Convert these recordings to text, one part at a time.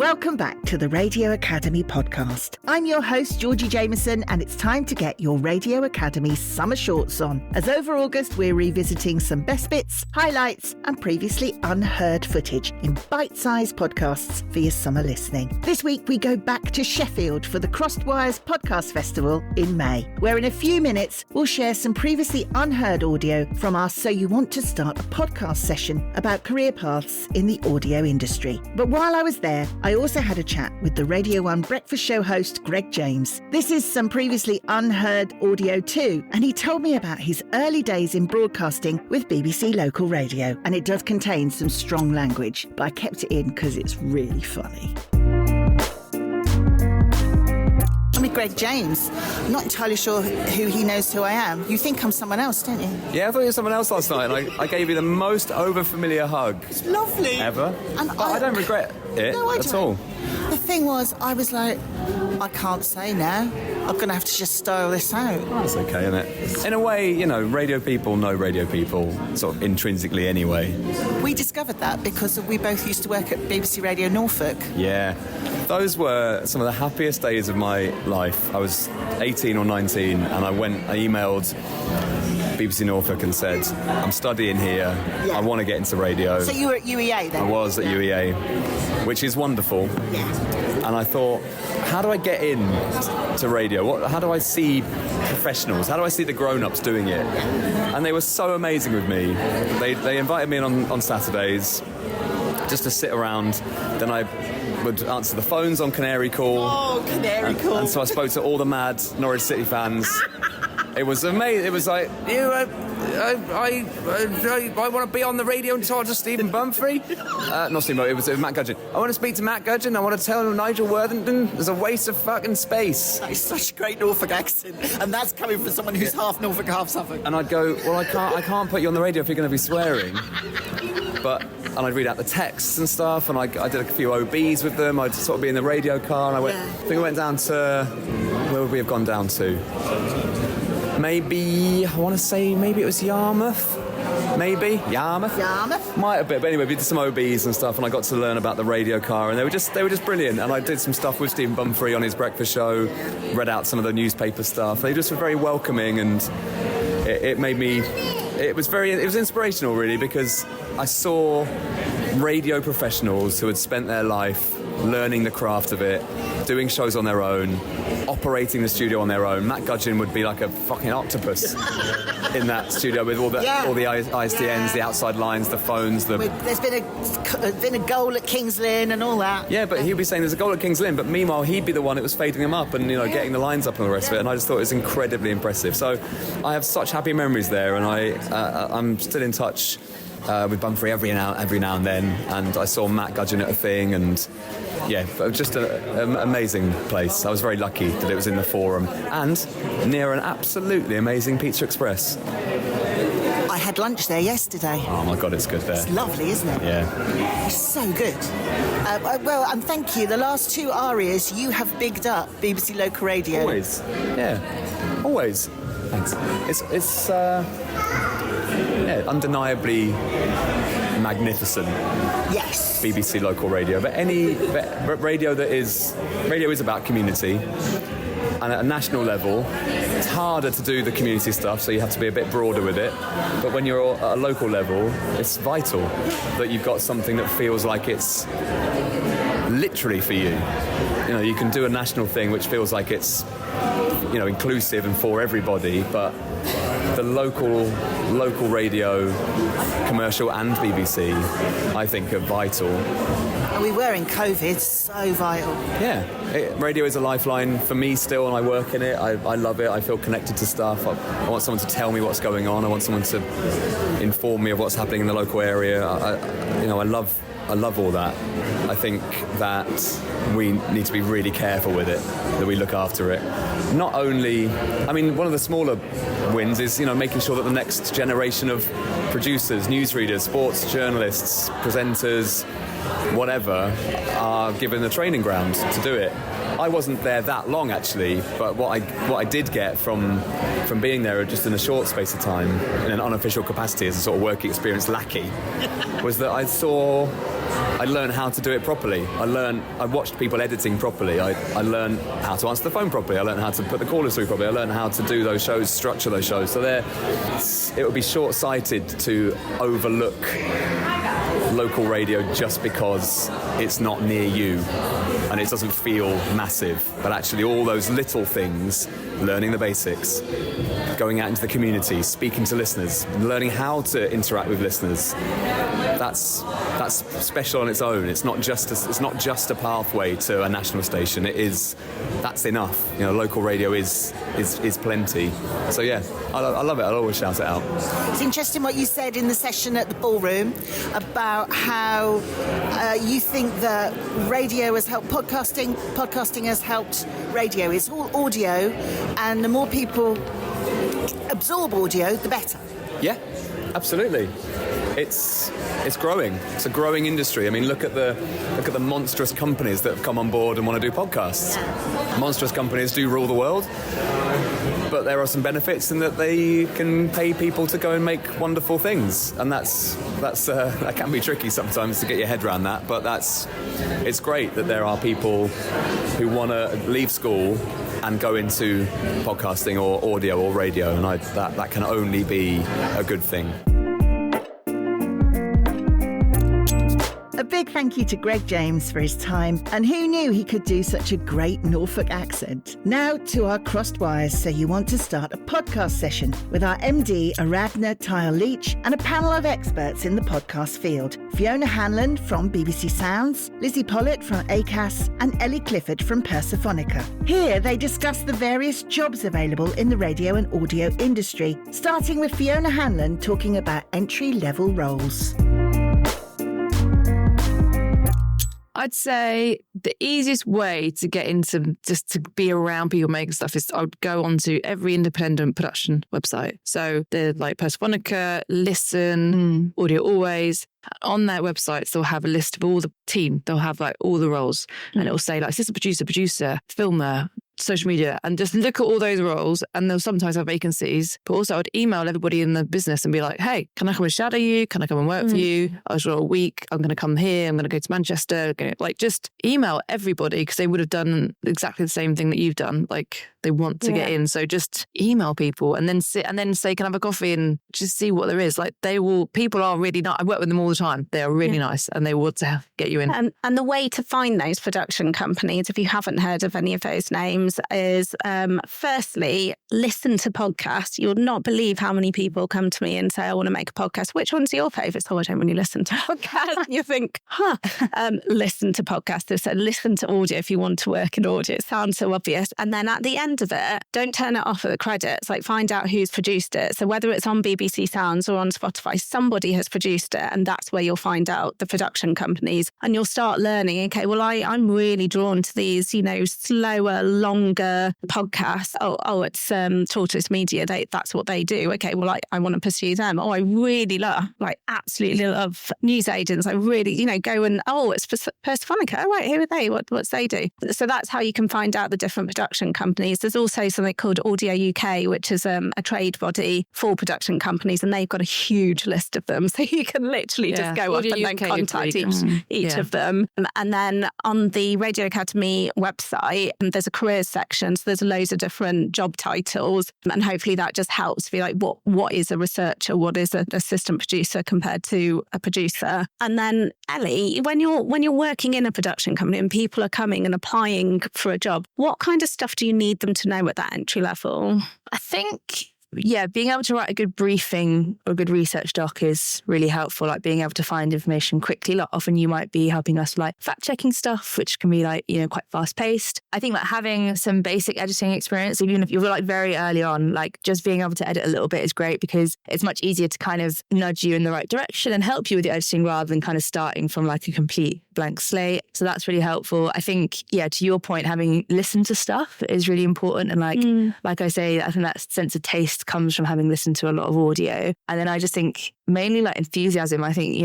Welcome back to the Radio Academy podcast. I'm your host, Georgy Jamieson, and it's time to get your Radio Academy summer shorts on. As over August, we're revisiting some best bits, highlights, and previously unheard footage in bite-sized podcasts for your summer listening. This week, we go back to Sheffield for the Crossed Wires Podcast Festival in May, where in a few minutes, we'll share some previously unheard audio from our So You Want to Start a Podcast session about career paths in the audio industry. But while I was there, I also had a chat with the Radio 1 breakfast show host, Greg James. This is some previously unheard audio too, and he told me about his early days in broadcasting with BBC Local Radio. And it does contain some strong language, but I kept it in because it's really funny. I'm with Greg James. I'm not entirely sure who he knows who I am. You think I'm someone else, don't you? Yeah, I thought you were someone else last night, and I gave you the most over-familiar hug. It's lovely. Ever. And I don't regret it at all. The thing was, I was like, I can't say now. I'm going to have to just style this out. That's okay, isn't it? In a way, you know, radio people know radio people, sort of intrinsically anyway. We discovered that because we both used to work at BBC Radio Norfolk. Yeah. Those were some of the happiest days of my life. I was 18 or 19, and I emailed BBC Norfolk and said, I'm studying here, I want to get into radio. So you were at UEA then? I was at UEA, which is wonderful. Yeah. And I thought, how do I get in to radio? How do I see professionals? How do I see the grown-ups doing it? And they were so amazing with me. They invited me in on Saturdays just to sit around. Then I would answer the phones on Canary Call. Oh, Canary Call. And so I spoke to all the mad Norwich City fans. It was amazing. It was like, I want to be on the radio and talk to Stephen Bumfrey. Not Stephen, it was Matt Gudgeon. I want to speak to Matt Gudgeon. I want to tell Nigel Worthington there's a waste of fucking space. That is such a great Norfolk accent, and that's coming from someone who's half Norfolk, half Suffolk. And I'd go, well, I can't put you on the radio if you're going to be swearing. And I'd read out the texts and stuff, and I did a few OBs with them. I'd sort of be in the radio car, and I think we went down to, where would we have gone down to? Maybe, I want to say, maybe it was Yarmouth. Maybe Yarmouth. Might have been, but anyway, we did some OBs and stuff, and I got to learn about the radio car, and they were just brilliant. And I did some stuff with Stephen Bumfrey on his breakfast show, read out some of the newspaper stuff. They just were very welcoming, and it made me. It was inspirational, really, because I saw radio professionals who had spent their life learning the craft of it, doing shows on their own, operating the studio on their own. Matt Gudgeon would be like a fucking octopus in that studio with all the ISDNs, the outside lines, the phones. There's been a goal at King's Lynn and all that. Yeah, but he'd be saying there's a goal at King's Lynn, but meanwhile he'd be the one that was fading them up and getting the lines up and the rest of it. And I just thought it was incredibly impressive. So I have such happy memories there, and I'm still in touch with Bumfrey every now and then, and I saw Matt Gudgeon at a thing, and just an amazing place. I was very lucky that it was in the Forum and near an absolutely amazing Pizza Express. I had lunch there yesterday. Oh my God, it's good there. It's lovely, isn't it? Yeah. It's so good. And thank you. The last two arias you have bigged up BBC Local Radio. Always. Yeah. Always. Thanks. It's undeniably magnificent. Yes. BBC Local Radio, but radio is about community, and at a national level, it's harder to do the community stuff, so you have to be a bit broader with it. But when you're at a local level, it's vital that you've got something that feels like it's literally for you. You can do a national thing which feels like it's inclusive and for everybody, but the local radio, commercial and BBC, I think are vital. And we were in COVID, so vital. Yeah, radio is a lifeline for me still, and I work in it. I love it. I feel connected to stuff. I want someone to tell me what's going on. I want someone to inform me of what's happening in the local area. I love all that. I think that we need to be really careful with it, that we look after it. Not only, one of the smaller wins is, making sure that the next generation of producers, newsreaders, sports journalists, presenters, whatever, are given the training ground to do it. I wasn't there that long, actually, but what I did get from being there just in a short space of time, in an unofficial capacity as a sort of work experience lackey, was that I saw I learned how to do it properly. I watched people editing properly. I learned how to answer the phone properly. I learned how to put the callers through properly. I learned how to do those shows, structure those shows. So it would be short-sighted to overlook local radio just because it's not near you and it doesn't feel massive. But actually all those little things, learning the basics, going out into the community, speaking to listeners, learning how to interact with listeners, that's special on its own. It's not just a pathway to a national station. That's enough. Local radio is plenty. So yeah, I love it. I'll always shout it out. It's interesting what you said in the session at the ballroom about how you think that radio has helped podcasting has helped radio. It's all audio, and the more people absorb audio, the better. Yeah, absolutely. It's growing. It's a growing industry. I mean, look at the monstrous companies that have come on board and want to do podcasts. Monstrous companies do rule the world, but there are some benefits in that they can pay people to go and make wonderful things, and that can be tricky sometimes to get your head around that. But it's great that there are people who want to leave school and go into podcasting or audio or radio, and that can only be a good thing. A big thank you to Greg James for his time, and who knew he could do such a great Norfolk accent. Now to our crossed wires, so you want to start a podcast session with our MD Aradhna Tile-Leach and a panel of experts in the podcast field. Fiona Hanlon from BBC Sounds, Lizzie Pollett from ACAS and Ellie Clifford from Persephonica. Here they discuss the various jobs available in the radio and audio industry, starting with Fiona Hanlon talking about entry-level roles. I'd say the easiest way to get into, just to be around people making stuff, is I would go onto every independent production website. So they're like Persephonica, Listen, Audio Always. On their websites, they'll have a list of all the team. They'll have like all the roles, and it'll say like assistant producer, filmer, social media, and just look at all those roles, and they'll sometimes have vacancies. But also I would email everybody in the business and be like, hey, can I come and shadow you? Can I come and work for you? I was for a week. I'm going to come here. I'm going to go to Manchester. Just email everybody, because they would have done exactly the same thing that you've done. Like they want to get in. So just email people and then say, can I have a coffee and just see what there is. Like people are really nice. I work with them all the time. They are really nice, and they want to get you in. And the way to find those production companies, if you haven't heard of any of those names, is firstly, listen to podcasts. You'll not believe how many people come to me and say, I want to make a podcast. Which one's your favourite? So I don't really listen to podcasts. You think, listen to podcasts. They said, listen to audio if you want to work in audio. It sounds so obvious. And then at the end of it, don't turn it off at the credits. Like, find out who's produced it. So whether it's on BBC Sounds or on Spotify, somebody has produced it, and that's where you'll find out the production companies, and you'll start learning, okay, well, I'm really drawn to these, slower, longer podcasts. It's Tortoise Media. That's what they do. Okay, well, I want to pursue them. I really absolutely love news agents. I really, go and, it's Persephonica. Oh, right, who are they? What's they do? So that's how you can find out the different production companies. There's also something called Audio UK, which is a trade body for production companies, and they've got a huge list of them. So you can literally just go up and then contact each of them. And then on the Radio Academy website, there's a careers section. So there's loads of different job titles. And hopefully that just helps be like, what is a researcher? What is an assistant producer compared to a producer? And then Ellie, when you're working in a production company and people are coming and applying for a job, what kind of stuff do you need them to know at that entry level? I think, being able to write a good briefing or a good research doc is really helpful. Like being able to find information quickly. Like often you might be helping us with fact checking stuff, which can be quite fast paced. I think having some basic editing experience, even if you're very early on, just being able to edit a little bit is great, because it's much easier to kind of nudge you in the right direction and help you with your editing rather than kind of starting from a complete blank slate. So that's really helpful. I think, to your point, having listened to stuff is really important. And like I say, I think that sense of taste comes from having listened to a lot of audio. And then I just think mainly enthusiasm. I think,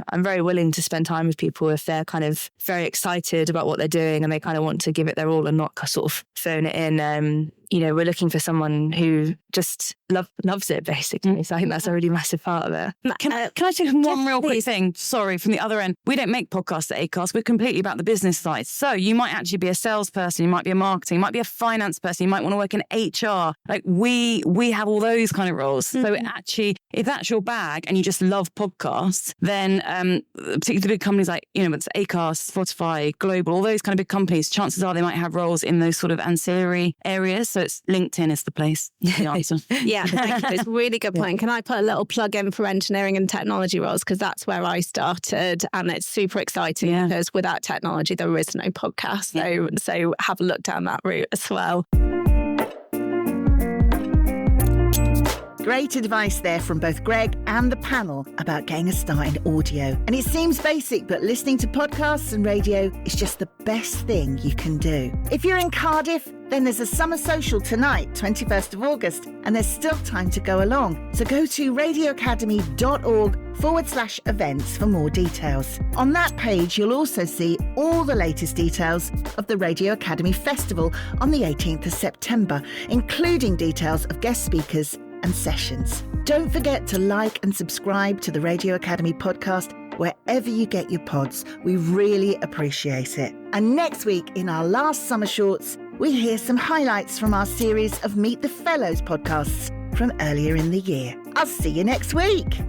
I'm very willing to spend time with people if they're kind of very excited about what they're doing and they kind of want to give it their all and not sort of phone it in. we're looking for someone who just loves it, basically. So I think that's a really massive part of it. Can I take one real quick thing? Sorry, from the other end. We don't make podcasts at Acast. We're completely about the business side. So you might actually be a salesperson, you might be a marketing, you might be a finance person, you might want to work in HR. Like we have all those kind of roles. So actually, if that's your bag and you just love podcasts, then particularly the big companies like, it's Acast, Spotify, Global, all those kind of big companies, chances are they might have roles in those sort of ancillary areas. So it's LinkedIn is the place. The answer. Yeah, thank you. It's a really good point. Can I put a little plug in for engineering and technology roles? Because that's where I started, and it's super exciting because without technology, there is no podcast. So have a look down that route as well. Great advice there from both Greg and the panel about getting a start in audio. And it seems basic, but listening to podcasts and radio is just the best thing you can do. If you're in Cardiff, then there's a summer social tonight, 21st of August, and there's still time to go along. So go to radioacademy.org/events for more details. On that page, you'll also see all the latest details of the Radio Academy Festival on the 18th of September, including details of guest speakers and sessions. Don't forget to like and subscribe to the Radio Academy podcast wherever you get your pods. We really appreciate it. And next week, in our last Summer Shorts, we hear some highlights from our series of Meet the Fellows podcasts from earlier in the year. I'll see you next week.